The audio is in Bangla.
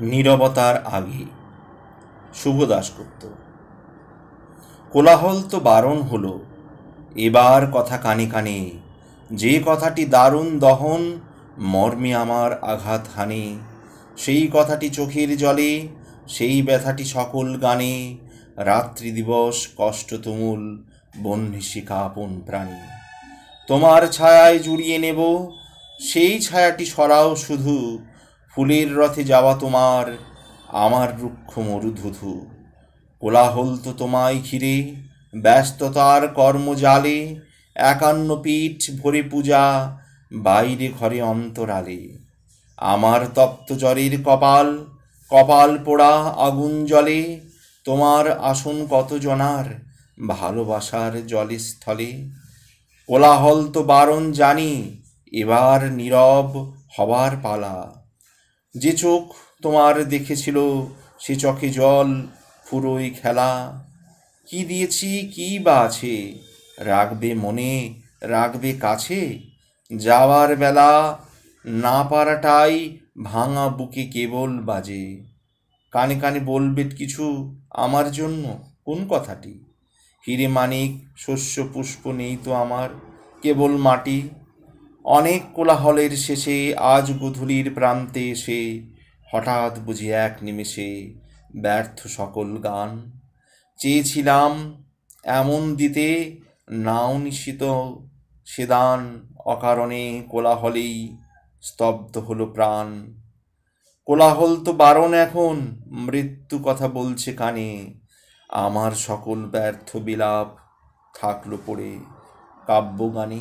নীরবতার আগে। শুভ দাশগুপ্ত। কোলাহল তো বারণ হলো, এবার কথা কানে কানে, যে কথাটি দারুণ দহন মর্মে আমার আঘাত হানে, সেই কথাটি চোখের জলে, সেই ব্যথাটি সকল গানে, রাত্রি দিবস কষ্ট তুমুল বহ্নিশিখা আপন প্রাণী। তোমার ছায়ায় জুড়িয়ে নেব, সেই ছায়াটি সরাও শুধু, ফুলের রথে যাওয়া তোমার আমার রুক্ষ মরুধুধু। কোলাহল তো তোমায় ঘিরে, ব্যস্ততার কর্মজালে, একান্ন পিঠ ভরে পূজা, বাইরে ঘরে অন্তরালে। আমার তপ্ত জ্বরের কপাল, কপাল পোড়া আগুন জ্বলে, তোমার আসন কত জনার ভালোবাসার জলে স্থলে। কোলাহল তো বারণ জানি, এবার নীরব হবার পালা। যে চোখ তোমার দেখেছিল, সে চোখে জল ফুরোয় খেলা। কি দিয়েছি কি বা আছে, রাখবে মনে রাখবে কাছে, যাওয়ার বেলা না পারাটাই ভাঙা বুকে কেবল বাজে। কানে কানে বলবে কিছু আমার জন্য, কোন কথাটি? হিরে মানিক শস্য পুষ্প নেই তো আমার, কেবল মাটি। অনেক কোলাহলের শেষে আজ গোধূলির প্রান্তে এসে হঠাৎ বুঝি এক নিমেষে ব্যর্থ সকল গান। চেয়েছিলাম এমন দিতে, নাও নিশিত সেদান, অকারণে কোলাহলেই স্তব্ধ হলো প্রাণ। কোলাহল তো বারণ এখন, মৃত্যু কথা বলছে কানে, আমার সকল ব্যর্থ বিলাপ থাকলো পড়ে কাব্যগানে।